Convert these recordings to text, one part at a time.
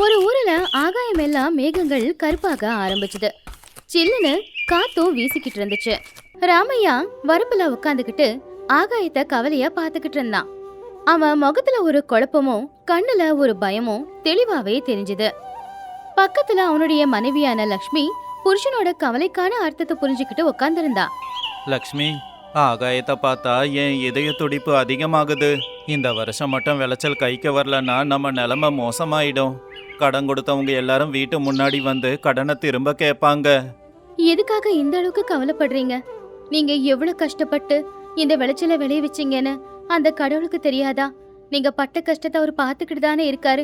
ஒரு ஊர்ல ஆகாயம் எல்லாம் மேகங்கள் கருப்பாக ஆரம்பிச்சது. சில்லுன்னு காத்தும் வீசிக்கிட்டு இருந்துச்சு. ராமையா வரப்புல உட்காந்துக்கிட்டு ஆகாயத்தை கவலையா பாத்துக்கிட்டு இருந்தான். அவன் முகத்துல ஒரு குழப்பமும் கண்ணுல ஒரு பயமும் தெளிவாவே தெரிஞ்சுது. பக்கத்துல அவனுடைய மனைவியான லக்ஷ்மி புருஷனோட கவலைக்கான அர்த்தத்தை புரிஞ்சுக்கிட்டு உட்காந்துருந்தா. லக்ஷ்மி, ஆகாயத்தை பார்த்தா என் இதய துடிப்பு அதிகமாகுது. இந்த வருஷம் மட்டும் விளைச்சல் கைக்கு வரலன்னா நம்ம நிலைமை மோசமாயிடும். கடன் கொடுத்தவங்க எல்லாரும் வீட்டு முன்னாடி வந்து கடனை திரும்ப கேட்பாங்க. எதுக்காக இந்த அளவுக்கு கவலைப்படுறீங்க? நீங்க எவ்வளவு கஷ்டப்பட்டு இந்த விளைச்சலை விளைய வச்சீங்கன்னு அந்த கடவுளுக்கு தெரியாதா? நீங்க பட்ட கஷ்டத்தை அவர் பார்த்துக்கிட்டு தானே இருக்காரு.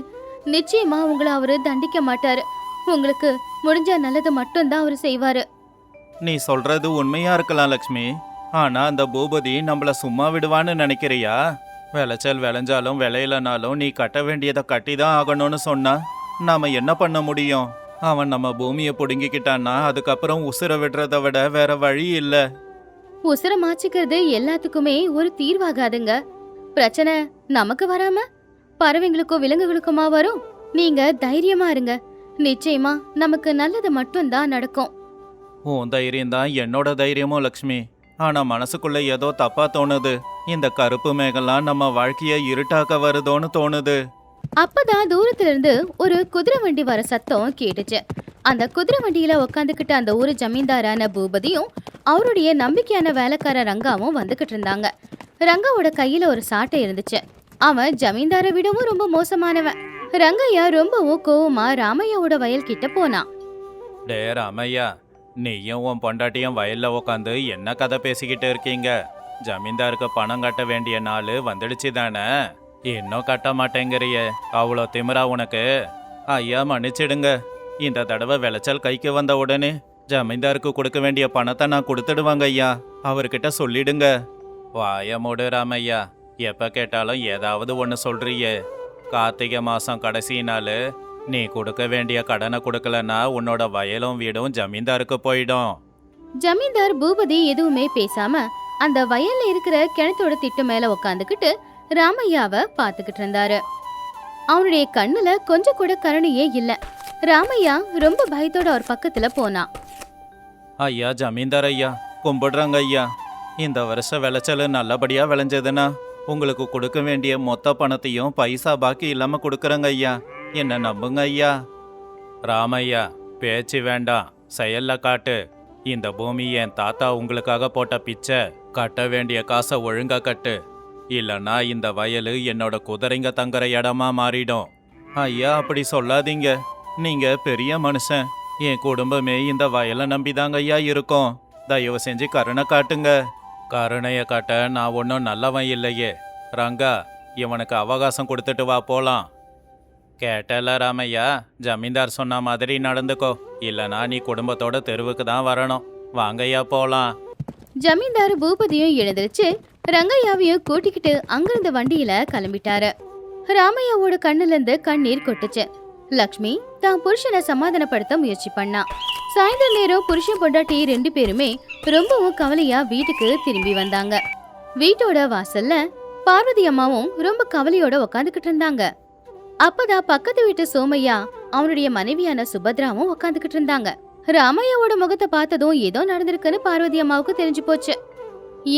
நிச்சயமா உங்களை அவரு தண்டிக்க மாட்டாரு. உங்களுக்கு முடிஞ்ச நல்லது மட்டும்தான் அவரு செய்வாரு. நீ சொல்றது உண்மையா இருக்கலாம் லக்ஷ்மி. ஆனா அந்த பூபதி நம்மள சும்மா விடுவான்னு நினைக்கிறியா? விளைச்சல் விளைஞ்சாலும் விளையலனாலும் நீ கட்ட வேண்டியதை கட்டி தான் ஆகணும்னு சொன்னா நாம என்ன பண்ண முடியும்? அவன் நம்ம பூமியை புடுங்கிக்கிட்டான்னா அதுக்கப்புறம் உசுர விடுறத விட வேற வழி இல்ல. உசுர மாச்சிக்கிறது எல்லாத்துக்குமே ஒரு தீர்வாகாதுங்க. பிரச்சனை நமக்கு வராம பறவைங்களுக்கும் விலங்குகளுக்குமா வரும்? நீங்க தைரியமா இருங்க. நிச்சயமா நமக்கு நல்லது மட்டும்தான் நடக்கும். உன் தைரியம் தான் என்னோட தைரியமும் லக்ஷ்மி. ஆனா மனசுக்குள்ள ஏதோ தப்பா தோணுது. இந்த கருப்பு மேகலாம் நம்ம வாழ்க்கைய இருட்டாக்க வருதோன்னு தோணுது. அப்பதான் தூரத்துல இருந்து ஒரு குதிரை வண்டி வர சத்தம் கேட்டுச்சு. அந்த குதிரை வண்டியில உக்காந்துக்கிட்ட அந்த ஊரு ஜமீன்தாரான பூபதியும் அவருடைய நம்பிக்கையான வேலைக்கார ரங்காவும் வந்துகிட்டு இருந்தாங்க. ரங்காவோட கையில ஒரு சாட்டை இருந்துச்சு. அவன் ஜமீன்தாரை விடவும் ரொம்ப மோசமானவன். ரங்கையா ரொம்பவும் கோவமா ராமையாவோட வயல் கிட்ட போனான். டே ராமையா, நீயும் உன் பொண்டாட்டியும் வயல்ல உக்காந்து என்ன கதை பேசிக்கிட்டு இருக்கீங்க? ஜமீன்தாருக்கு பணம் கட்ட வேண்டிய நாள் வந்துடுச்சு தானே? இன்னும் கட்ட மாட்டேங்கிறிய? அவ்வளோ திமிரா உனக்கு? ஐயா மன்னிச்சிடுங்க. இந்த தடவை விளைச்சல் கைக்கு வந்த உடனே ஜமீன்தாருக்கு கொடுக்க வேண்டிய பணத்தை நான் கொடுத்துடுவாங்க ஐயா. அவர்கிட்ட சொல்லிடுங்க. வாய மூடு ராமையா, எப்ப கேட்டாலும் ஏதாவது ஒன்று சொல்றியே. கார்த்திகை மாசம் கடைசி நாள் நீ கொடுக்க வேண்டிய கடனை கொடுக்கலன்னா உன்னோட வயலும் வீடும் ஜமீன்தாருக்கு போயிடும். ஜமீன்தார் பூபதி எதுவுமே பேசாம அந்த வயல்ல இருக்கிற கிணத்தோட திட்டு மேல உக்காந்துக்கிட்டு ராமையாவை பாத்துக்கிட்டு இருந்தாரு. அவனுடைய கண்ணுல கொஞ்சம் கூட கருணையே இல்ல. ராமையா ரொம்ப பயத்தோட அவர் பக்கத்துல போனான். ஐயா ஜமீன்தார் ஐயா, கும்பிடுறாங்க ஐயா. இந்த வருஷம் விளைச்சல் நல்லபடியா விளைஞ்சதுன்னா உங்களுக்கு கொடுக்க வேண்டிய மொத்த பணத்தையும் பைசா பாக்கி இல்லாம கொடுக்குறங்க ஐயா. என்ன நம்புங்க ஐயா. ராமையா, பேச்சு வேண்டாம், செயல்ல காட்டு. இந்த பூமி என் தாத்தா உங்களுக்காக போட்ட பிச்சை. கட்ட வேண்டிய காசை ஒழுங்கா கட்டு. இல்லைன்னா இந்த வயலு என்னோட குதிரைங்க தங்குற இடமா மாறிடும். ஐயா அப்படி சொல்லாதீங்க. நீங்க பெரிய மனுஷன். என் குடும்பமே இந்த வயலை நம்பிதாங்க ஐயா இருக்கும். தயவு செஞ்சு கருணை காட்டுங்க. கருணையை காட்ட நான் ஒன்றும் நல்லவன் இல்லையே. ரங்கா, இவனுக்கு அவகாசம் கொடுத்துட்டு வா போலாம். கேட்டல ராமையா, ஜமீன்தார் சொன்ன மாதிரி நடந்துக்கோ. இல்லைனா நீ குடும்பத்தோட தெருவுக்கு தான் வரணும். வாங்கய்யா போலாம். ஜமீன்தார் பூபதியும் எழுந்திருச்சு ரங்கையாவையும் கூட்டிக்கிட்டு அங்கிருந்த வண்டியில கிளம்பிட்டாரு. ராமையாவோட கண்ணுல இருந்து கண்ணீர் கொட்டுச்சு. லக்ஷ்மி தான் புருஷனை சமாதானப்படுத்த முயற்சி பண்ணா. சாயந்தர நேரம் புருஷன் பொண்டாட்டி 2 பேருமே ரொம்பவும் கவலையா வீட்டுக்கு திரும்பி வந்தாங்க. வீட்டோட வாசல்ல பார்வதி அம்மாவும் ரொம்ப கவலையோட உக்காந்துக்கிட்டு இருந்தாங்க. அப்பதான் பக்கத்து வீட்டு சோமையா அவனுடைய மனைவியான சுபத்ராவும் உக்காந்துக்கிட்டு இருந்தாங்க. ராமையாவோட முகத்தை பார்த்ததும் ஏதோ நடந்திருக்குன்னு பார்வதி அம்மாவுக்கு தெரிஞ்சு போச்சு.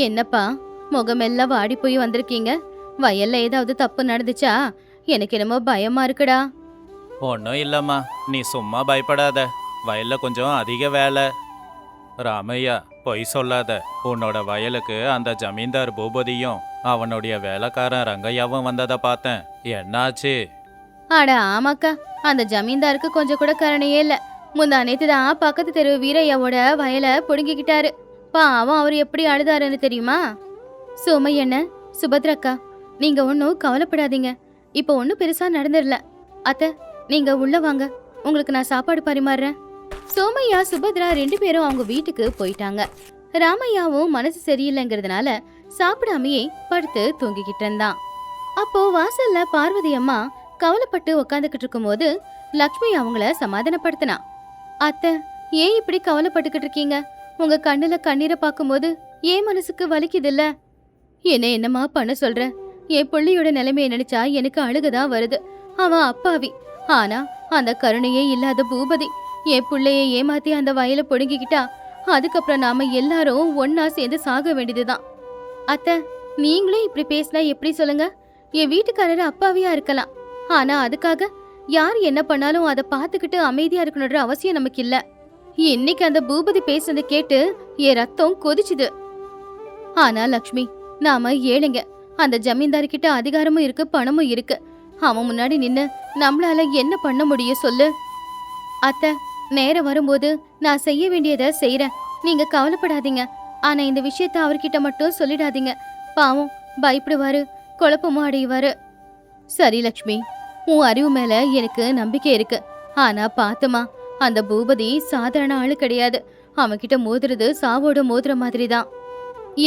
என்னப்பா முகமெல்லாம் வாடி போய் வந்திருக்கீங்க? வயல்ல ஏதாவது தப்பு நடந்துச்சா? எனக்கு என்னமோ பயமா இருக்குடா. ஒன்றும் இல்லம்மா, நீ சும்மா பயப்படாத. வயல்ல கொஞ்சம் அதிக வேலை. ராமையா, பொய் சொல்லாத. உன்னோட வயலுக்கு அந்த ஜமீன்தார் பூபதியும் அவனுடைய வேலைக்காரன் ரங்கையாவும் வந்ததை பார்த்தேன். என்னாச்சு? அட ஆமாக்கா, அந்த ஜமீன்தாருக்கு கொஞ்சம் கூட கருணையே இல்ல. முந்தா நேத்து தான் பக்கத்து தெரு வீரையாவோட வயலை புடுங்கிக்கிட்டாரு. பாவம் அவர் எப்படி அழுதாருன்னு தெரியுமா? சோமையண்ண, சுபத்ராக்கா, நீங்க ஒன்னும் கவலைப்படாதீங்க. இப்ப ஒன்னும் பெருசா நடந்துடல. அத்தை, நீங்க உள்ள வாங்க, உங்களுக்கு நான் சாப்பாடு பரிமாறுறேன். சோமையா சுபத்ரா 2 பேரும் அவங்க வீட்டுக்கு போயிட்டாங்க. ராமையாவும் மனசு சரியில்லைங்கிறதுனால சாப்பிடாமையே படுத்து தூங்கிக்கிட்டு இருந்தான். அப்போ வாசல்ல பார்வதி அம்மா கவலைப்பட்டு உக்காந்துக்கிட்டு இருக்கும் போது லக்ஷ்மி அவங்கள சமாதானப்படுத்தினா. அத்தை, ஏன் இப்படி கவலைப்பட்டுக்கிட்டு இருக்கீங்க? உங்க கண்ணுல கண்ணீரை பார்க்கும்போது ஏன் மனசுக்கு வலிக்குது இல்ல? என்னம்மா பண்ண சொல்ற? என் புள்ளையோட நிலைமையை நினைச்சா எனக்கு அழுகதான் வருது. அவன் அப்பாவி. ஆனா அந்த கருணையே இல்லாத பூபதி என் புள்ளைய ஏமாத்தி அந்த வயலை பொடுங்கிக்கிட்டா அதுக்கப்புறம் நாம எல்லாரும் ஒன்னா சேர்ந்து சாக வேண்டியதுதான். அத்தை, நீங்களே இப்படி பேசினா எப்படி சொல்லுங்க? என் வீட்டுக்காரரு அப்பாவியா இருக்கலாம், ஆனா அதுக்காக யார் என்ன பண்ணாலும் அதை பார்த்துக்கிட்டு அமைதியா இருக்கணுன்ற அவசியம் நமக்கு இல்ல. இன்னைக்கு அந்த பூபதி பேசுனதை கேட்டு என் ரத்தம் கொதிச்சுது. ஆனா லக்ஷ்மி, நாம ஏழைங்க. அந்த ஜமீன்தார் கிட்ட அதிகாரமும் இருக்கு, பணமும் இருக்கு. அவன் முன்னாடி நின்னு நம்மளால என்ன பண்ண முடியும் சொல்லு? அத்தை, நேரம் வரும்போது நான் செய்ய வேண்டியதை செய்யறேன். நீங்க கவலைப்படாதீங்க. ஆனா இந்த விஷயத்த அவர்கிட்ட மட்டும் சொல்லிடாதீங்க. பாவம், பயப்படுவாரு, குழப்பமும் அடைவாரு. சரி லக்ஷ்மி, உன் அறிவு மேல எனக்கு நம்பிக்கை இருக்கு. ஆனா பாத்துமா, அந்த பூபதி சாதாரண ஆளு கிடையாது. அவன்கிட்ட மோதுறது சாவோட மோதுற மாதிரி தான்.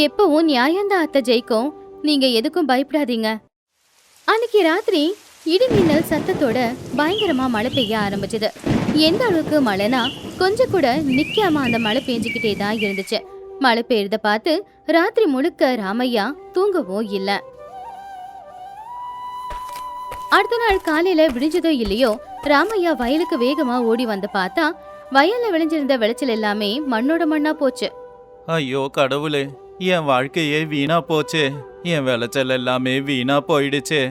எப்பவும் நியாயம்தான் அத்தை ஜெயிக்கும். நீங்க எதுக்கும் பயப்படாதீங்க. அன்னைக்கு ராத்திரி இடி மின்னல் சத்தத்தோட பயங்கரமா மழை பெய்ய ஆரம்பிச்சது. எந்த அளவுக்கு மழைனா கொஞ்சம் கூட நிக்காம அந்த மழை பெஞ்சுக்கிட்டே தான் இருந்துச்சு. மழை பெய்யறத பார்த்து ராத்திரி முழுக்க ராமையா தூங்கவும் இல்ல. அடுத்த நாள் காலையில விடிஞ்சதோ இல்லையோ, ராமையா வயலுக்கு வேகமா ஓடி வந்து பார்த்தா வயல்ல விளைஞ்சிருந்த விளைச்சல் எல்லாமே மண்ணோட மண்ணா போச்சு. ஐயோ கடவுளே, என் வாழ்க்கையே வீணா போச்சு. என் விளைச்சல் எல்லாமே வீணா போயிடுச்சு.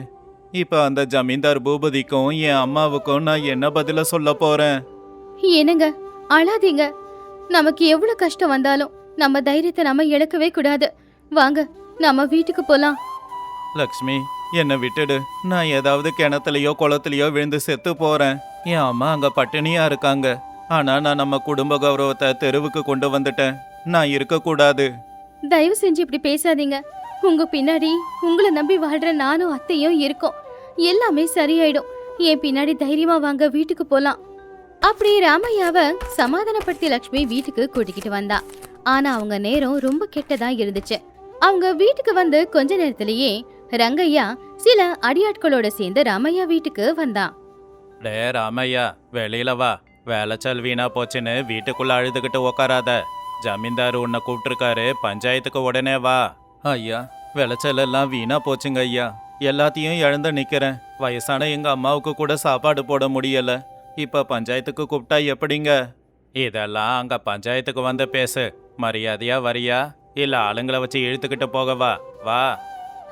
இப்ப அந்த ஜமீன்தார் பூபதிக்கும் என் அம்மாவுக்கும் நான் என்ன பதில சொல்ல போறேன்? என்னங்க, அழாதீங்க. நமக்கு எவ்வளவு கஷ்டம் வந்தாலும் நம்ம தைரியத்தை நம்ம இழக்கவே கூடாது. வாங்க, நம்ம வீட்டுக்கு போலாம். லக்ஷ்மி, என்னை விட்டுடு. நான் ஏதாவது கிணத்துலயோ குளத்துலயோ விழுந்து செத்து போறேன். என் அம்மா அங்க பட்டினியா இருக்காங்க. ஆனா நான் நம்ம குடும்ப கௌரவத்தை தெருவுக்கு கொண்டு வந்துட்டேன். நான் இருக்கக்கூடாது. தயவு செஞ்சு இப்படி பேசாதீங்க. உங்க பின்னாடி உங்களை நம்பி வாழ்ற நானும் அத்தையும் இருக்கோம். எல்லாமே சரியாயிடும். என் பின்னாடி தைரியமா வாங்க, வீட்டுக்கு போலாம். அப்படி ராமையாவ சமாதானப்படுத்தி லக்ஷ்மி வீட்டுக்கு கூட்டிக்கிட்டு வந்தா. ஆனா அவங்க நேரம் ரொம்ப கெட்டதா இருந்துச்சு. அவங்க வீட்டுக்கு வந்து கொஞ்ச நேரத்திலேயே ரங்கையா சில அடியாட்களோட சேர்ந்து ராமையா வீட்டுக்கு வந்தான். டே ராமையா, வெளியில வா. விளைச்சல் வீணா போச்சுன்னு வீட்டுக்குள்ள அழுதுகிட்டு உக்காராத. ஜமீன்தார் உன்னை கூப்பிட்டுருக்காரு, பஞ்சாயத்துக்கு உடனே வா. ஐயா, விளைச்சல் எல்லாம் வீணா போச்சுங்க ஐயா. எல்லாத்தையும் இழந்து நிக்கிறேன். வயசான எங்க அம்மாவுக்கு கூட சாப்பாடு போட முடியல. இப்ப பஞ்சாயத்துக்கு கூப்பிட்டா எப்படிங்க? இதெல்லாம் அங்க பஞ்சாயத்துக்கு வந்து பேசு. மரியாதையா வரியா, இல்ல ஆளுங்களை வச்சு இழுத்துக்கிட்டு போகவா? வா.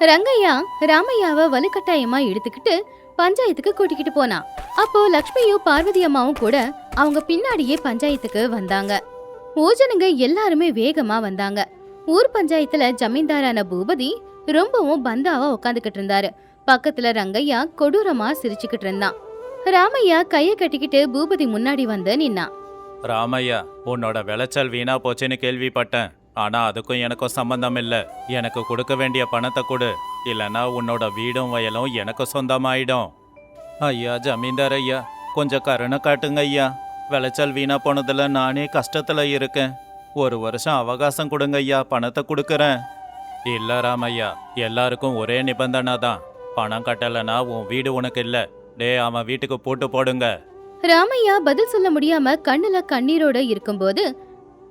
ரங்கையா ராமையாவை வலுக்கட்டாயமா எடுத்துக்கிட்டு பஞ்சாயத்துக்கு கூட்டிக்கிட்டு போனா. அப்போ லக்ஷ்மியும் பார்வதி அம்மாவும் கூட அவங்க பின்னாடியே பஞ்சாயத்துக்கு வந்தாங்க. ஊஜனுங்க எல்லாருமே வேகமா வந்தாங்க. ஊர் பஞ்சாயத்துல ஜமீன்தாரான பூபதி ரொம்பவும் பந்தாவா உட்காந்துக்கிட்டு இருந்தாரு. பக்கத்துல ரங்கையா கொடூரமா சிரிச்சுக்கிட்டு இருந்தான். ராமையா கைய கட்டிக்கிட்டு பூபதி முன்னாடி வந்து நின்னான். ராமையா, உன்னோட விளைச்சல் வீணா போச்சுன்னு கேள்விப்பட்டேன். ஆனா அதுக்கும் எனக்கும் சம்பந்தம் இல்ல. எனக்கு கொடுக்க வேண்டிய பணத்தை கொடு, இல்லைன்னா உன்னோட வீடும் வயலும் எனக்கு சொந்தமாயிடும். ஐயா ஜமீன்தார் ஐயா, கொஞ்சம் கருணை காட்டுங்க ஐயா. விளைச்சல் வீணா போனதுல நானே கஷ்டத்துல இருக்கேன். 1 வருஷம் அவகாசம் கொடுங்க ஐயா, பணத்தை கொடுக்கறேன். இல்ல ராமையா, எல்லாருக்கும் ஒரே நிபந்தனை தான். பணம் கட்டலைன்னா உன் வீடு உனக்கு இல்ல. டே, அவன் வீட்டுக்கு பூட்டு போடுங்க. ராமையா பதில் சொல்ல முடியாம கண்ணுல கண்ணீரோட இருக்கும்போது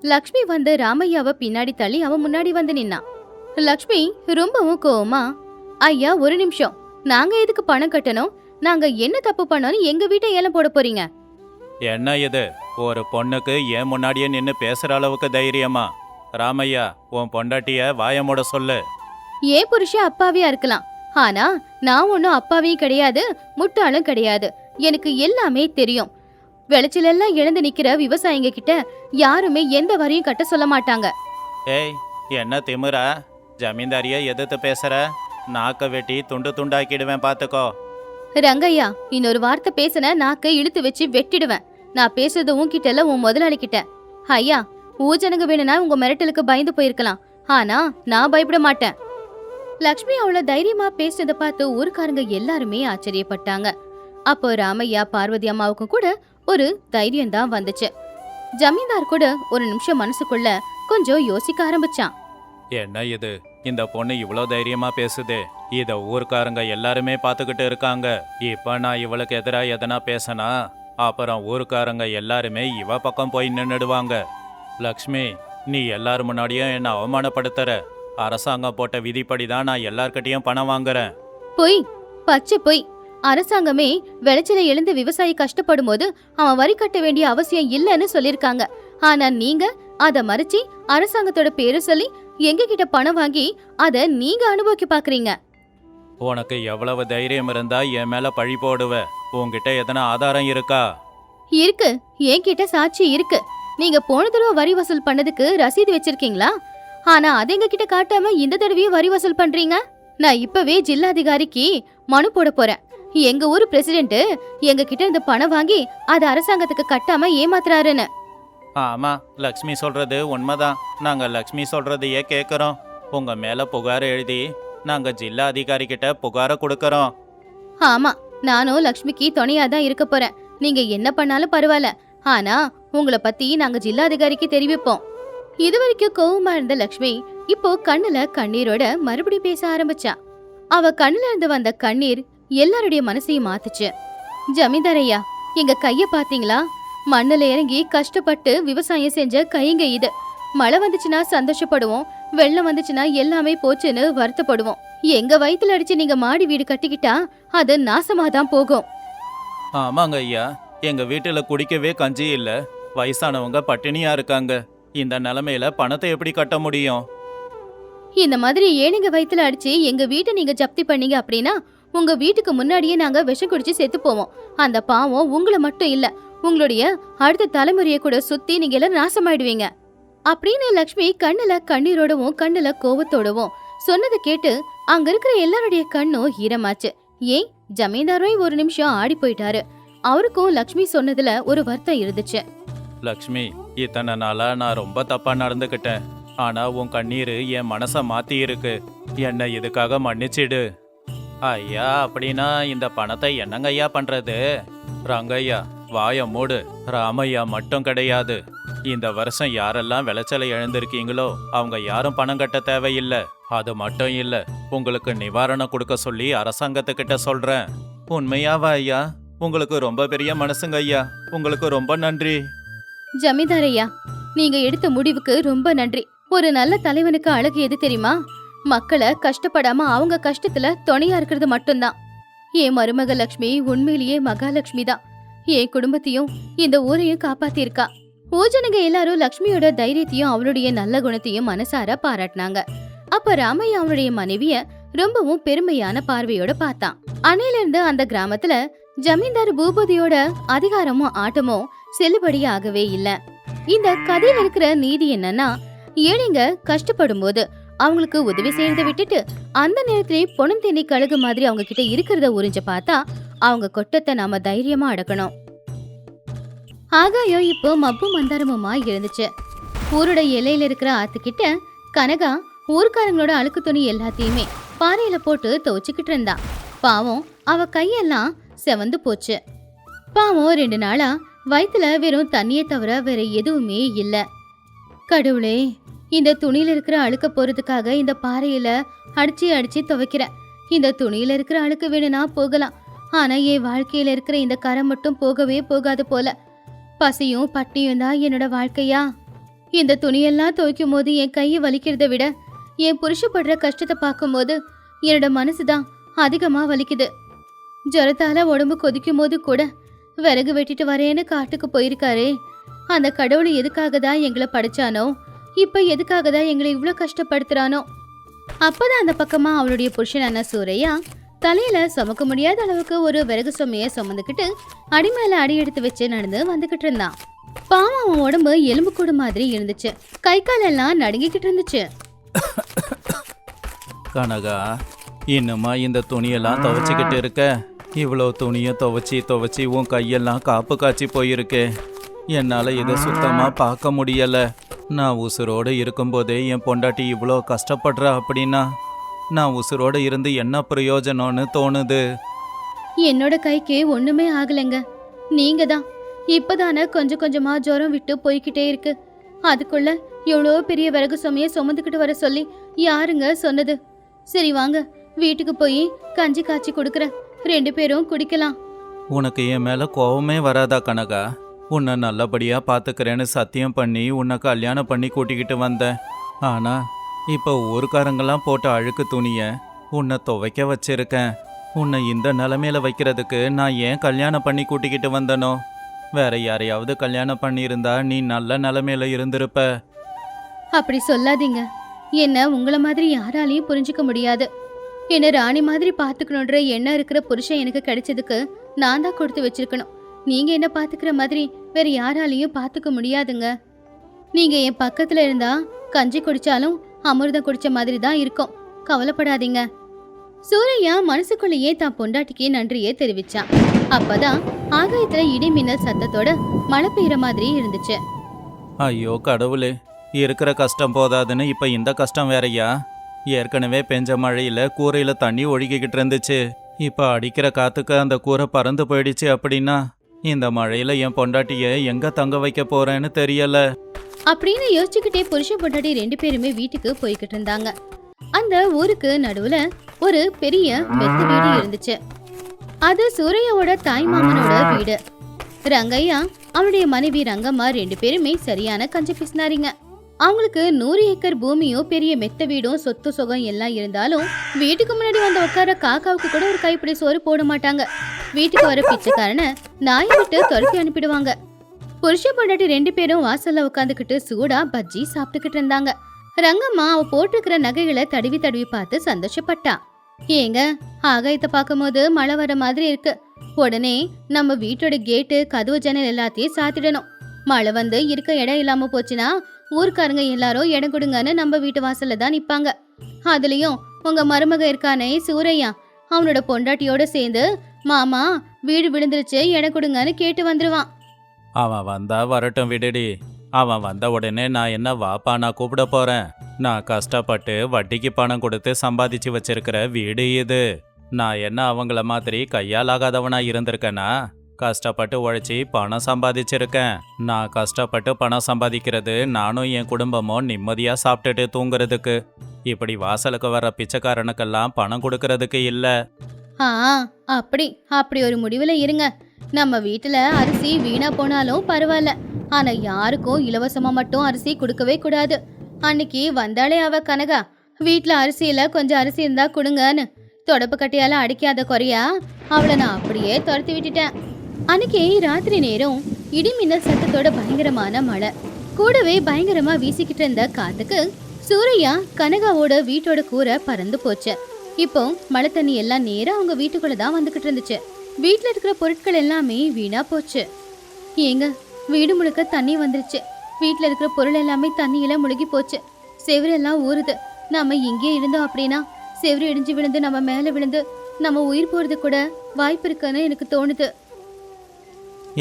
லக்ஷ்மி வந்து ராமையாவை பின்னாடி தள்ளி அவன் முன்னாடி வந்து நின்னான். லக்ஷ்மி ரொம்பவும் கோவமா, ஐயா ஒரு நிமிஷம், நாங்க எதுக்கு பணம் கட்டணும்? நாங்க என்ன தப்பு பண்ணோன்னு எங்க வீட்டை ஏலம் போட போறீங்க? என்ன இது? ஒரு பொண்ணுக்கு ஏன் முன்னாடியே நின்னு பேசுற அளவுக்கு தைரியமா? ராமையா, உன் பொண்டாட்டிய வாய மூட சொல்லு. ஏன் புருஷன் அப்பாவியா இருக்கலாம், ஆனா நான் ஒன்னும் அப்பாவியும் கிடையாது, முட்டாளும் கிடையாது. எனக்கு எல்லாமே தெரியும். விளைச்சலெல்லாம் இழந்து நிக்கிற விவசாயிங்க கிட்ட யாருமே எந்த வரியும் கட்ட சொல்ல மாட்டாங்க. ஏய், என்ன திமிரா? ஜமீன்தாரிய எதிர்த்து பேசுற? நாக்க வெட்டி துண்டு துண்டாக்கிடுவேன் பாத்துக்கோ. ரங்கையா, இன்னொரு வார்த்தை பேசுன நாக்க இழுத்து வச்சு வெட்டிடுவேன். நான் பேசுறது உன்கிட்ட இல்ல, உன் முதலாளி கிட்ட. ஐயா, ஊஜனுங்க வேணும்னா உங்க மிரட்டலுக்கு பயந்து போயிருக்கலாம், ஆனா நான் பயப்பட மாட்டேன். லக்ஷ்மி அவ்வளவு தைரியமா பேசுறத பார்த்து ஊருக்காரங்க எல்லாருமே ஆச்சரியப்பட்டாங்க. அப்போ ராமையா பார்வதி அம்மாவுக்கும் கூட ஒரு தைரியம் தான் வந்துச்சு. ஜமீன்தார் கூட ஒரு நிமிஷம் மனசுக்குள்ள கொஞ்சம் யோசிக்க ஆரம்பிச்சான். என்ன இது? இந்த பொண்ணு இவ்வளோ தைரியமா பேசுது. இத ஊர்க்காரங்க எல்லாருமே பார்த்துக்கிட்டு இருக்காங்க. இப்ப நான் இவளுக்கு எதிரா எதனா பேசனா அப்புறம் ஊர்க்காரங்க எல்லாருமே இவ பக்கம் போய் நின்னுடுவாங்க. லக்ஷ்மி, நீ எல்லாரும் முன்னாடியும் என்ன அவமானப்படுத்துற. அரசாங்கம் போட்ட விதிப்படி தான் நான் எல்லார்கிட்டயும் பணம் வாங்குறேன். பொய், பச்சை பொய். அரசாங்கமே விளைச்சலை இழந்து விவசாயி கஷ்டப்படும் போது அவன் வரி கட்ட வேண்டிய அவசியம் இல்லைன்னு சொல்லிருக்காங்க. ஆனா நீங்க அத மறைச்சி அரசாங்கத்தோட பேரு சொல்லி எங்க கிட்ட பணம் வாங்கி அத நீங்க அனுபவிக்க பாக்குறீங்க. உனக்கு எவ்வளவு தைரியம் இருந்தா என் மேல பழி போடுவ? உன்கிட்ட எதனா ஆதாரம் இருக்கா? இருக்கு, என்கிட்ட சாட்சி இருக்கு. நீங்க போன தடவை வரி வசூல் பண்ணதுக்கு ரசீது வச்சிருக்கீங்களா? ஆனா அதை எங்க கிட்ட காட்டாம இந்த தடவையும் வரி வசூல் பண்றீங்க. நான் இப்பவே ஜில்லாதிகாரிக்கு மனு போட போறேன். எங்க ஊர் பிரசிடென்ட் எங்க கிட்ட இந்த பணம் வாங்கி அது அரசாங்கத்துக்கு கட்டாம ஏமாத்துறாருன்னு. ஆமா, லக்ஷ்மி சொல்றது உண்மைதான். நாங்க லக்ஷ்மி சொல்றதையே கேக்குறோம். உங்க மேல புகார் எழுதி நாங்க ஜில்லா அதிகாரி கிட்ட புகார கொடுக்கறோம். ஆமா, நானும் லக்ஷ்மிக்கு துணையா தான் இருக்க போறேன். நீங்க என்ன பண்ணாலும் பரவாயில்ல, ஆனா உங்களை பத்தி நாங்க ஜில்லாதிகாரிக்கு தெரிவிப்போம். இதுவரைக்கும் கோவமா இருந்த லக்ஷ்மி இப்போ கண்ணுல கண்ணீரோட மறுபடியும் பேச ஆரம்பிச்சா. அவ கண்ணுல இருந்து வந்த கண்ணீர் எல்லாருடைய மனசையும் மாத்துச்சு. ஜமீன்தார் ஐயா, எங்க கைய பாத்தீங்களா? மண்ணுல இறங்கி கஷ்டப்பட்டு விவசாயம் செஞ்ச கைங்க இது. மழை வந்துச்சுன்னா சந்தோஷப்படுவோம், வெள்ளம் வந்துச்சுன்னா எல்லாமே போச்சுன்னு வருத்தப்படுவோம். எங்க வயித்துல அடிச்சு நீங்க மாடி வீடு கட்டிக்கிட்டா அது நாசமாதான் போகும். ஆமாங்க ஐயா, எங்க வீட்டுல குடிக்கவே கஞ்சி இல்ல. வயசானவங்க பட்டினியா இருக்காங்க. இந்த நிலைமையில பணத்தை எப்படி கட்ட முடியும்? இந்த மாதிரி ஏழைங்க வயித்துல அடிச்சு எங்க வீட்டை நீங்க ஜப்தி பண்ணீங்க அப்படின்னா உங்க வீட்டுக்கு முன்னாடியே நாங்க விஷம் குடிச்சு செத்து போவோம். அந்த பாவம் உங்களை மட்டும் இல்ல, உங்களுடைய அடுத்த தலைமுறையை கூட சுத்தி நீங்க எல்லாம் நாசமாயிடுவீங்க அப்படின்னு லக்ஷ்மி கண்ணுல கண்ணீரோடவும் கண்ணுல கோவத்தோடவும் சொன்னதை கேட்டு அங்க இருக்கிற எல்லாருடைய கண்ணும் ஈரமாச்சு. ஏன், ஜமீன்தாரும் ஒரு நிமிஷம் ஆடி போயிட்டாரு. அவருக்கும் லக்ஷ்மி சொன்னதுல ஒரு வருத்தம் இருந்துச்சு. லக்ஷ்மி, இத்தனை நாளா நான் ரொம்ப தப்பா நடந்துக்கிட்டேன். ஆனா உன் கண்ணீரு என் மனச மாத்தி இருக்கு. என்ன இதுக்காக மன்னிச்சிடு. ஐயா, அப்படின்னா இந்த பணத்தை என்னங்க ஐயா பண்றது? ரங்கையா, வாய மூடு. ராமையா மட்டும் கிடையாது. இந்த வருஷம் யாரெல்லாம் விளைச்சலை இழந்திருக்கீங்களோ அவங்க யாரும் பணம் கட்ட தேவையில்லை. அது மட்டும் இல்ல, உங்களுக்கு நிவாரணம் கொடுக்க சொல்லி அரசாங்கத்துக்கிட்ட சொல்றேன். உண்மையாவா ஐயா? உங்களுக்கு ரொம்ப பெரிய மனசுங்க ஐயா. உங்களுக்கு ரொம்ப நன்றி. ஜமீன்தார் ஐயா, நீங்க எடுத்த முடிவுக்கு ரொம்ப நன்றி. ஒரு நல்ல தலைவனுக்கு அழகு எது தெரியுமா? மக்களை கஷ்டப்படாம அவங்க கஷ்டத்துல துணையா இருக்கிறது மட்டும்தான். என் மருமக லக்ஷ்மி உண்மையிலேயே மகாலட்சுமி தான். என் குடும்பத்தையும் இந்த ஊரையும் காப்பாத்திருக்கா. ஊஜனங்க எல்லாரும் லக்ஷ்மியோட தைரியத்தையும் அவளுடைய நல்ல குணத்தையும் மனசார பாராட்டினாங்க. அப்ப ராமையா அவனுடைய மனைவிய ரொம்பவும் பெருமையான பார்வையோட பார்த்தான். அன்னையில இருந்து அந்த கிராமத்துல ஜமீன்தார் பூபதியோட அதிகாரமும் ஆட்டமும் செல்லுபடியாகவே இல்ல. இந்த கதையில இருக்கிற நீதி என்னன்னா, ஏழைங்க கஷ்டப்படும் போது அவங்களுக்கு உதவி செய்யறதை விட்டுட்டு அந்த நேரத்திலே பொணம் தேனி கழுகு மாதிரி அவங்க கிட்ட இருக்கிறத உறிஞ்ச பார்த்தா அவங்க கொட்டத்தை நாம தைரியமா அடக்கணும். ஆகாயம் இப்போ மப்பு மந்தாரமுமா இருந்துச்சு. ஊரோட எல்லையில இருக்கிற ஆத்துக்கிட்ட கனகா ஊர்க்காரங்களோட அழுக்கு துணி எல்லாத்தையுமே பாறையில போட்டு துவச்சுக்கிட்டு இருந்தா. பாவம், அவ கையெல்லாம் செவந்து போச்சு. பாவம், 2 நாளா வயித்துல வெறும் தண்ணியை தவிர வேற எதுவுமே இல்ல. கடவுளே, இந்த துணியில இருக்கிற அழுக்க போறதுக்காக இந்த பாறையில அடிச்சு அடிச்சு துவைக்கிறேன். இந்த துணியில இருக்கிற அழுக்கு வேணும்னா போகலாம், ஆனா என் வாழ்க்கையில இருக்கிற இந்த கரை மட்டும் போகவே போகாது போல. பசியும் பட்டியும் தான் என்னோட வாழ்க்கையா? இந்த துணியெல்லாம் துவைக்கும் போது என் கையை வலிக்கிறத விட என் புருஷப்படுற கஷ்டத்தை பார்க்கும் போது என்னோட மனசுதான் அதிகமா வலிக்குது. ஜுரத்தால உடம்பு கொதிக்கும் போது கூட விறகு வெட்டிட்டு வரேன்னு காட்டுக்கு போயிருக்காரே, அந்த கடவுள் எதுக்காக தான் எங்களை படைச்சானோ, இப்ப எதுக்காக தான் எங்களை இவ்ளோ கஷ்டப்படுத்துறானோ? அப்பதான் அந்த பக்கமா அவளுடைய புருஷனான சூரையா தலையில சுமக்க முடியாத அளவுக்கு ஒரு விறகு சுமைய சுமந்துக்கிட்டு அடி மேல அடி எடுத்து வச்சு நடந்து வந்துகிட்டு இருந்தான். பாவம், அவன் உடம்பு எலும்பு கூடு மாதிரி இருந்துச்சு. கை காலெல்லாம் நடுங்கிக்கிட்டு இருந்துச்சு. கனகா, இன்னுமா இந்த துணியெல்லாம் துவைச்சிக்கிட்டு இருக்க? இவ்வளோ துணியை துவைச்சி உன் கையெல்லாம் காப்பு காய்ச்சி போயிருக்கு. என்னால் இதை சுத்தமாக பார்க்க முடியல. நான் உசுரோடு இருக்கும்போதே என் பொண்டாட்டி இவ்வளோ கஷ்டப்படுறா அப்படின்னா நான் உசுரோடு இருந்து என்ன பிரயோஜனம்னு தோணுது. என்னோட கைக்கு ஒண்ணுமே ஆகலைங்க. நீங்க தான் இப்பதானே கொஞ்சம் கொஞ்சமா ஜுரம் விட்டு போய்கிட்டே இருக்கு. அதுக்குள்ள எவ்வளோ பெரிய விறகு சுமைய சுமந்துக்கிட்டு வர சொல்லி யாருங்க சொன்னது? சரி வாங்க, வீட்டுக்கு போய் கஞ்சி காய்ச்சி கொடுக்குறேன், 2 பேரும் குடிக்கலாம். உனக்கு என் மேலே கோவமே வராதா கனகா? உன்னை நல்லபடியாக பார்த்துக்கிறேன்னு சத்தியம் பண்ணி உன்னை கல்யாணம் பண்ணி கூட்டிக்கிட்டு வந்தேன். ஆனால் இப்போ ஊருக்காரங்கெல்லாம் போட்ட அழுக்கு துணிய உன்னை துவைக்க வச்சிருக்கேன். உன்னை இந்த நிலைமையில வைக்கிறதுக்கு நான் ஏன் கல்யாணம் பண்ணி கூட்டிக்கிட்டு வந்தனோ? வேற யாரையாவது கல்யாணம் பண்ணியிருந்தா நீ நல்ல நிலைமையில இருந்திருப்ப. அப்படி சொல்லாதீங்க. என்ன உங்கள மாதிரி யாராலையும் புரிஞ்சுக்க முடியாது. என்ன ராணி மாதிரி பாத்துக்கணுன்ற எண்ணம் இருக்கிற புருஷன் எனக்கு கிடைச்சதுக்கு நான் தான் கொடுத்து வச்சிருக்கணும். நீங்க என்ன பாத்துக்கிற மாதிரி வேற யாராலையும் பாத்துக்க முடியாதுங்க. நீங்க என் பக்கத்துல இருந்தா கஞ்சி குடிச்சாலும் அமிர்தம் குடிச்ச மாதிரி தான் இருக்கும். கவலைப்படாதீங்க. சூரையா மனசுக்குள்ளேயே தான் பொண்டாட்டிக்கு நன்றியே தெரிவிச்சான். அப்பதான் ஆகாயத்துல இடி மின்னல் சத்தத்தோட மழை பெய்யற மாதிரி இருந்துச்சு. ஐயோ கடவுளே, இருக்கிற கஷ்டம் போதாதுன்னு இப்ப இந்த கஷ்டம் வேறயா? ஏற்கனவே பெஞ்ச மழையில கூரையில தண்ணி ஒழுகிக்கிட்டு இருந்துச்சு. இப்ப அடிக்கிற காத்துக்கு அந்த கூரை பறந்து போயிடுச்சு. அப்படின்னா இந்த மழையில என் பொண்டாட்டிய எங்க தங்க வைக்க போறேன்னு தெரியல அப்படின்னு யோசிச்சுக்கிட்டே புருஷன் பொண்டாட்டி 2 பேருமே வீட்டுக்கு போய்கிட்டு இருந்தாங்க. அந்த ஊருக்கு நடுவுல ஒரு பெரிய மெத்த வீடு இருந்துச்சு. அது சூரையாவோட தாய் மாமனோட வீடு. ரங்கையா அவனுடைய மனைவி ரங்கம்மா 2 பேருமே சரியான கஞ்சி பிசினாரிங்க. அவங்களுக்கு 100 ஏக்கர் பூமியும் பெரிய மெத்த வீடும் சொத்து சுகம் எல்லாம் இருந்தாலும் வீட்டுக்கு முன்னாடி வந்து உட்கார காக்காவுக்கு கூட ஒரு கைப்பிடி சோறு போட மாட்டாங்க. வீட்டுக்கு வர பிச்சைக்காரனை நாயை விட்டு துரத்தி அனுப்பிடுவாங்க. புருஷ பொண்டாட்டி 2 பேரும் வாசல்ல உட்காந்துக்கிட்டு சூடா பஜ்ஜி சாப்பிட்டுக்கிட்டு இருந்தாங்க. ரங்கம்மா அவ போட்டிருக்கிற நகைகளை தடவி தடவி பார்த்து சந்தோஷப்பட்டா. ஏங்க, ஆகாயத்தை பார்க்கும்போது மழை வர மாதிரி இருக்கு. உடனே நம்ம வீட்டோட கேட்டு கதவு ஜன்னல் எல்லாத்தையும் சாத்திடணும். மழை வந்து இருக்க இடம் இல்லாம போச்சுன்னா ஊர்க்காரங்க எல்லாரும் இடம் கொடுங்கன்னு நம்ம வீட்டு வாசல்ல தான் நிப்பாங்க. அதுலயும் உங்க மருமக இருக்கானே சூரையா, அவனோட பொண்டாட்டியோட சேர்ந்து மாமா வீடு விழுந்துருச்சு இடம் கொடுங்கன்னு கேட்டு வந்துருவான். அவன் வந்தா வரட்டும் விடுடி. அவன் வந்த உடனே நான் என்ன வாப்பா நான் கூப்பிட போறேன்? நான் கஷ்டப்பட்டு வட்டிக்கு பணம் கொடுத்து சம்பாதிச்சு வச்சிருக்கிற வீடு இது. நான் என்ன அவங்கள மாதிரி கையால் ஆகாதவனா இருந்திருக்கேனா? கஷ்டப்பட்டு உழைச்சி பணம் சம்பாதிச்சிருக்கேன். நான் கஷ்டப்பட்டு பணம் சம்பாதிக்கிறது நானும் என் குடும்பமும் நிம்மதியா சாப்பிட்டுட்டு தூங்குறதுக்கு. இப்படி வாசலுக்கு வர்ற பிச்சைக்காரனுக்கெல்லாம் பணம் கொடுக்கறதுக்கு இல்ல. அப்படி ஒரு முடிவுல இருங்க. நம்ம வீட்டுல அரிசி வீணா போனாலும் பரவாயில்ல, ஆனா யாருக்கும் இலவசமா மட்டும் அரிசி கொடுக்கவே கூடாது. அன்னைக்கு வந்தாலே அவ கனகா, வீட்டுல அரிசியில கொஞ்சம் அரிசி இருந்தா கொடுங்கன்னு தொடப்பு கட்டையால அடிக்காத குறையா அவளை நான் அப்படியே துரத்தி விட்டுட்டேன். அன்னைக்கு ராத்திரி நேரம் இடி மின்னல் சத்தத்தோட பயங்கரமான மழை கூடவே பயங்கரமா வீசிக்கிட்டு இருந்த காத்துக்கு சூரையா கனகாவோட வீட்டோட கூரை பறந்து போச்சு. இப்போ மழை தண்ணி எல்லாம் நேரா அவங்க வீட்டுக்குள்ளதான் வந்துகிட்டு இருந்துச்சு. வீட்டுல இருக்கிற பொருட்கள் எல்லாமே வீணா போச்சு. ஏங்க, வீடு முழுக்க தண்ணி வந்துருச்சு. வீட்டுல இருக்கிற பொருள் எல்லாமே தண்ணியில முழுகி போச்சு. செவரு எல்லாம் ஊறுது. நம்ம இங்கே இருந்தோம் அப்படின்னா செவரு இடிஞ்சு விழுந்து நம்ம மேல விழுந்து நம்ம உயிர் போறது கூட வாய்ப்பு இருக்குன்னு எனக்கு தோணுது.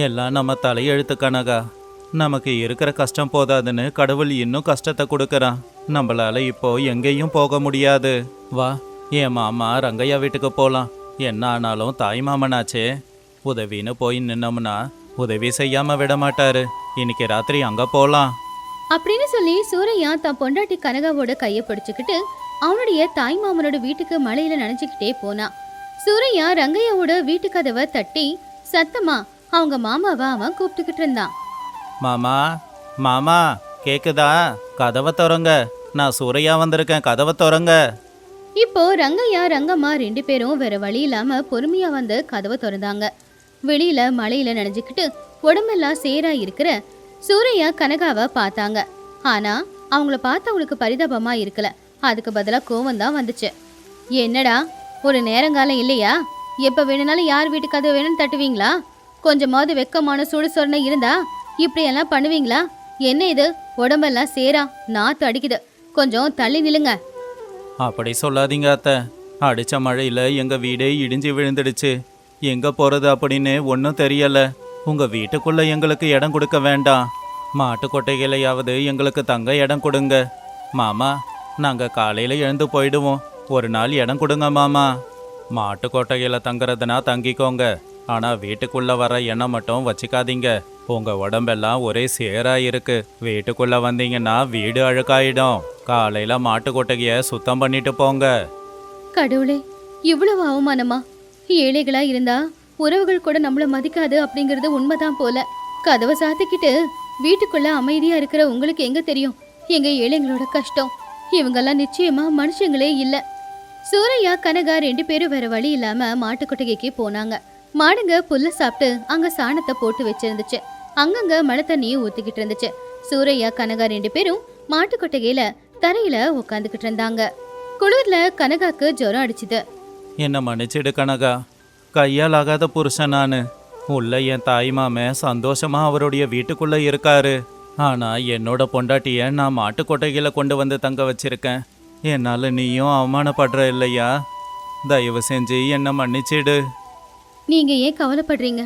எல்லாம் நம்ம தலையெழுத்து கனகா. நமக்கு இருக்கிற கஷ்டம் போதாதுன்னு கடவுள் இன்னும் கஷ்டத்தை கொடுக்கறான். நம்மளால இப்போ எங்கேயும் போக முடியாது. வா, என் மாமா ரங்கையா வீட்டுக்கு போலாம். என்ன ஆனாலும் தாய் மாமனாச்சே. உதவின்னு போய் நின்னோம்னா உதவி செய்யாம விட மாட்டாரு. இன்னைக்கு ராத்திரி அங்க போலாம் அப்படின்னு சொல்லி சூரையா தான் பொண்டாட்டி கனகாவோட கையை பிடிச்சுக்கிட்டு அவனுடைய தாய் மாமனோட வீட்டுக்கு மழையில நனைஞ்சுக்கிட்டே போனான். சூரையா ரங்கையாவோட வீட்டு கதவை தட்டி சத்தமா அவங்க மாமாவை அவன் கூப்பிட்டுக்கிட்டு இருந்தான். மாமா, மாமா கேக்குதா? கதவை திறங்க. நான் சூரையா வந்திருக்கேன், கதவை திறங்க. இப்போ ரங்கையா ரங்கம்மா 2 பேரும் வேற வழி இல்லாம பொறுமையா வந்து கதவை திறந்தாங்க. வெளியில மழையில நனைஞ்சுக்கிட்டு உடம்பெல்லாம் சேரா இருக்கிற சூரையா கனகாவை பார்த்தாங்க. ஆனா அவங்கள பார்த்து அவங்களுக்கு பரிதாபமா இருக்கல. அதுக்கு பதிலா கோவம் தான் வந்துச்சு. என்னடா, ஒரு நேரங்காலம் இல்லையா? எப்ப வேணும்னாலும் யார் வீட்டு கதவு வேணும்னு தட்டுவீங்களா? கொஞ்சமாவது வெக்கமான சுடு சொரணை இருந்தா இப்படி எல்லாம் பண்ணுவீங்களா? என்ன இது, உடம்பெல்லாம் சேரா நாத்து அடிக்குது. கொஞ்சம் தள்ளி நில்லுங்க. அப்படி சொல்லாதீங்க அத்தை. அடிச்ச மழையில எங்க வீடே இடிஞ்சு விழுந்துடுச்சு. எங்க போறது அப்படின்னு ஒன்றும் தெரியல. உங்க வீட்டுக்குள்ள எங்களுக்கு இடம் கொடுக்க வேண்டாம். மாட்டு கொட்டைகளையாவது எங்களுக்கு தங்க இடம் கொடுங்க மாமா. நாங்க காலையில எழுந்து போயிடுவோம். ஒரு நாள் இடம் கொடுங்க மாமா. மாட்டு கொட்டையில தங்குறதுனா தங்கிக்கோங்க. ஆனா வீட்டுக்குள்ள வர எண்ணெய் மட்டும் வச்சுக்காதீங்க. உங்க உடம்பெல்லாம் ஒரே சேரா இருக்கு. வீட்டுக்குள்ள வந்தீங்கன்னா வீடு அழுக்காயிடும். காலையில மாட்டு கொட்டையை சுத்தம் பண்ணிட்டு போங்க. கடவுளே, இவ்வளவு அவமானமா? ஏழைகளா இருந்தா உறவுகள் கூட நம்மள மதிக்காது அப்படிங்கறது உண்மைதான் போல. கதவை சாத்திக்கிட்டு வீட்டுக்குள்ள அமைதியா இருக்கிற உங்களுக்கு எங்க தெரியும் எங்க ஏழைங்களோட கஷ்டம்? இவங்கெல்லாம் நிச்சயமா மனுஷங்களே இல்ல. சூரையா கனகா 2 பேரும் வேற வழி இல்லாம மாட்டு கொட்டகைக்கு போனாங்க. மாடுங்க புல்ல சாப்பிட்டு அங்க சாணத்தை போட்டு வச்சிருந்துச்சு. அங்கங்க மழை தண்ணியும் ஊத்திக்கிட்டு இருந்துச்சு. சூரையா கனகா 2 பேரும் மாட்டு கொட்டகையில தரையில உட்காந்துக்கிட்டு இருந்தாங்க. குளிர்ல கனகாக்கு ஜுரம் அடிச்சுது. என்ன மன்னிச்சிடு கனகா, கையால் ஆகாத புருஷன் நானு. உள்ள என் தாய் மாமன் சந்தோஷமா அவருடைய வீட்டுக்குள்ள இருக்காரு. ஆனா என்னோட பொண்டாட்டிய நான் மாட்டு கொட்டகையில கொண்டு வந்து தங்க வச்சிருக்கேன். என்னால நீயும் அவமானப்படுற இல்லையா? தயவு செஞ்சு என்ன மன்னிச்சிடு. நீங்க ஏன் கவலைப்படுறீங்க?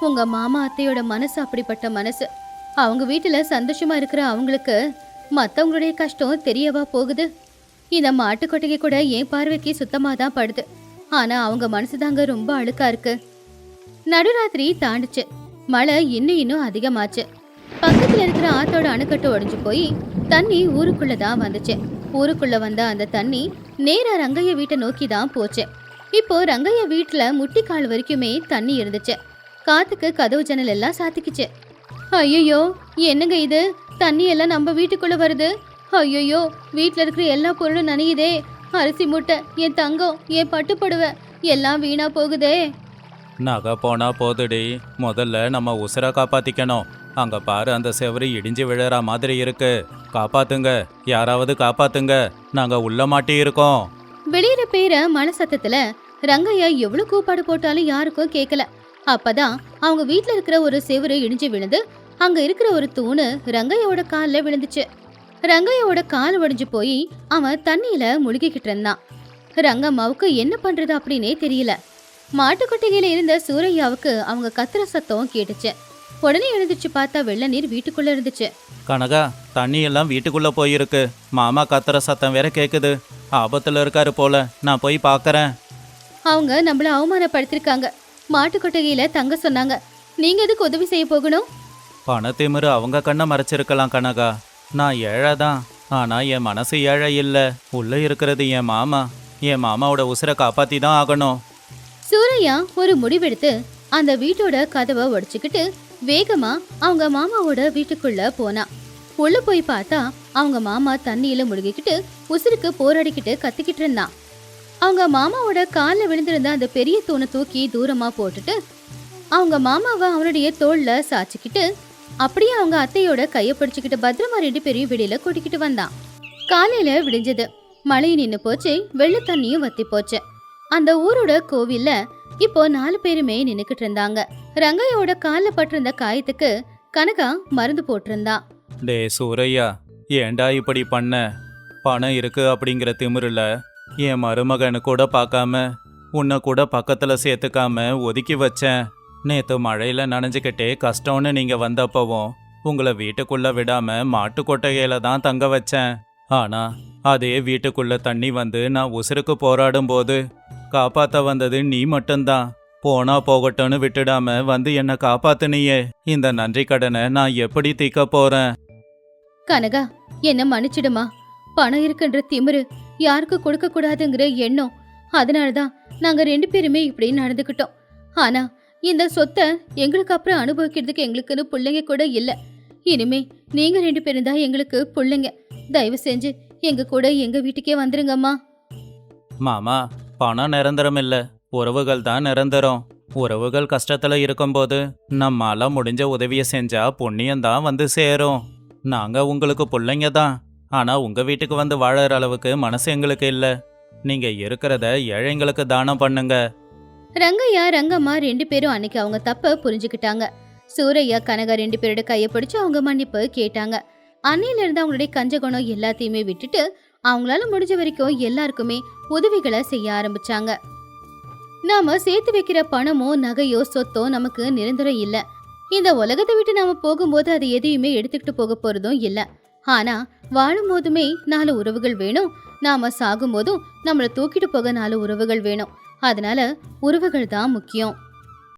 உங்க மாமா அத்தையோட மனசு அப்படிப்பட்ட மனசு. அவங்க வீட்டுல சந்தோஷமா இருக்கிற அவங்களுக்கு மத்தவங்களுடைய கஷ்டம் தெரியவா போகுது? இந்த மாட்டு கொட்டகை கூட என் பார்வைக்கு சுத்தமா தான் படுது. ஆனா அவங்க மனசு தாங்க ரொம்ப அழுக்கா இருக்கு. நடுராத்திரி தாண்டுச்சு. மழை இன்னும் அதிகமாச்சு. பக்கத்துல இருக்கிற ஆத்தோட அணைக்கட்டு உடைஞ்சு போய் தண்ணி ஊருக்குள்ளதான் வந்துச்சு. ஊருக்குள்ள வந்த அந்த தண்ணி நேரா ரங்கைய வீட்டை நோக்கி தான் போச்சு. இப்போ ரங்கைய வீட்டுல முட்டிக்கால் வரைக்குமே தண்ணி இருந்துச்சு. காத்துக்கு கதவு ஜன்னல் எல்லாம் சாத்திக்குச்சு. ஐயோ, என்னங்க இது? தண்ணி எல்லாம் நம்ம வீட்டுக்குள்ள வருது. ஐயோ, வீட்டுல இருக்கிற எல்லா பொருளும் நனையுதே. அரிசி மூட்டை, என் தங்கம், என் பட்டுப்படுவை எல்லாம் வீணா போகுதே. நகை போனா போதுடி, முதல்ல நம்ம உசுரை காப்பாத்திக்கணும். அங்க பாரு, அந்த செவரு இடிஞ்சு விழற மாதிரி இருக்கு. காப்பாத்துங்க, யாராவது காப்பாத்துங்க, நாங்க உள்ள மாட்டி இருக்கோம். வெளியிற பேர மன சத்தத்துல ரங்கையா எவ்வளவு கூப்பாடு போட்டாலும் யாருக்கும் கேட்கல. அப்பதான் அவங்க வீட்டுல இருக்கிற ஒரு செவரு இடிஞ்சு விழுந்து அங்க இருக்கிற ஒரு தூணு ரங்கையோட கால்ல விழுந்துச்சு. ரங்கையோட கால் உடைஞ்சு போய் அவன் தண்ணியில முழுகிக்கிட்டு இருந்தான். ரங்கம்மாவுக்கு என்ன பண்றது அப்படின்னே தெரியல. மாட்டுக்கொட்டையில இருந்த சூரையாவுக்கு அவங்க கத்துற சத்தம் கேட்டுச்சு. உடனே எழுந்துச்சு பார்த்தா வெள்ள நீர் வீட்டுக்குள்ள இருந்துச்சு. கனகா, தண்ணி எல்லாம் வீட்டுக்குள்ள போயிருக்கு. மாமா கத்துற சத்தம் வேற கேக்குது. ஆபத்துல இருக்காரு போல, நான் போய் பாக்கறேன். அவங்க நம்மள அவமானப்படுத்திருக்காங்க. மாட்டுக்கொட்டகையில தங்க சொன்னாங்க. நீங்க எதுக்கு உதவி செய்ய போகணும்? பணத்திமிரு அவங்க கண்ணை மறைச்சிருக்கலாம் கனகா. நான் ஏழை தான், ஆனா என் மனசு ஏழை இல்ல. உள்ள இருக்கிறது என் மாமா. என் மாமாவோட உசுரை காப்பாத்தி தான் ஆகணும். சூரையா ஒரு முடிவெடுத்து அந்த வீட்டோட கதவை உடைச்சுக்கிட்டு வேகமா அவங்க மாமாவோட வீட்டுக்குள்ள போனா. உள்ள போய் பார்த்தா அவங்க மாமா தண்ணியில முழுகிக்கிட்டு உசுருக்கு போராடிக்கிட்டு கத்திக்கிட்டு இருந்தான். அவங்க மாமாவோட காலில் விழுந்திருந்த அந்த பெரிய தூணை தூக்கி தூரமா போட்டுட்டு அவங்க மாமாவை அவனுடைய தோல்ல சாச்சிக்கிட்டு அப்படியே அவங்க அத்தையோட கையை பிடிச்சுக்கிட்டு பத்திரமா 2 பேரையும் வெளியில கூட்டிக்கிட்டு வந்தான். காலையில விடிஞ்சது. மழை நின்னு போச்சு. வெள்ள தண்ணியும் வத்தி போச்சு. அந்த ஊரோட கோவில்ல இப்போ 4 பேருமே நின்னுக்கிட்டு இருந்தாங்க. ரங்கையோட கால்ல பட்டிருந்த காயத்துக்கு கனகா மருந்து போட்டிருந்தா. டே சூரையா, ஏண்டா இப்படி பண்ண? பணம் இருக்கு அப்படிங்கிற திமிருல என் மருமகனு கூட பார்க்காம உன்னை கூட பக்கத்துல சேர்த்துக்காம ஒதுக்கி வச்சேன். நேத்து மழையில நனைஞ்சுக்கிட்டே கஷ்டம்னு நீங்க வந்தப்பவும் உங்களை வீட்டுக்குள்ள விடாம மாட்டு கொட்டகையில தான் தங்க வச்சேன். ஆனா அதே வீட்டுக்குள்ள தண்ணி வந்து நான் உசுருக்கு போராடும் போது காப்பாத்த வந்தது நீ மட்டும்தான். போனா போகட்டும்னு விட்டுடாம வந்து என்ன காப்பாத்துனியே. இந்த நன்றி கடனை நான் எப்படி தீக்க போறேன்? கனகா, என்ன மன்னிச்சிடுமா. பணம் இருக்குன்ற திமிரு, யாருக்கு கொடுக்க கூடாதுங்கிற எண்ணம், அதனாலதான் நாங்க 2 பேருமே இப்படி நடந்துக்கிட்டோம். ஆனா இந்த சொத்தை எங்களுக்கு அப்புறம் அனுபவிக்கிறதுக்கு எங்களுக்குன்னு பிள்ளைங்க கூட இல்ல. இனிமே நீங்க 2 பேரும் தான் எங்களுக்கு பிள்ளைங்க. தயவு செஞ்சு எங்க கூட எங்க வீட்டுக்கே வந்துருங்கம்மா. மாமா, பணம் நிரந்தரம் இல்ல, உறவுகள் தான் நிரந்தரம். உறவுகள் கஷ்டத்துல இருக்கும்போது நம்மால முடிஞ்ச உதவியை செஞ்சா புண்ணியம்தான் வந்து சேரும். நாங்க உங்களுக்கு பிள்ளைங்க தான், ஆனா உங்க வீட்டுக்கு வந்து வாழற அளவுக்கு மனசு எங்களுக்கு இல்ல. நீங்க இருக்கிறத ஏழைங்களுக்கு தானம் பண்ணுங்க. ரங்கையா ரங்கம்மா 2 பேரும் அன்னைக்கு அவங்க தப்ப புரிஞ்சுக்கிட்டாங்க. சூரையா கனகா 2 பேரோட கையை பிடிச்சு அவங்க மன்னிப்பு கேட்டாங்க. அன்னையில இருந்து அவங்களுடைய கஞ்ச குணம் எல்லாத்தையுமே விட்டுட்டு அவங்களால முடிஞ்ச வரைக்கும் எல்லாருக்குமே உதவிகளை செய்ய ஆரம்பிச்சாங்க. நாம சேர்த்து வைக்கிற பணமோ நகையோ சொத்தோ நமக்கு நிரந்தரம் இல்ல. இந்த உலகத்தை விட்டு நாம போகும்போது அது எதையுமே எடுத்துக்கிட்டு போக போறதும் இல்ல. ஆனா வாழும் போதுமே 4 உறவுகள் வேணும். நாம சாகும் போதும் நம்மளை தூக்கிட்டு போக 4 உறவுகள் வேணும். அதனால உறவுகள் தான் முக்கியம்.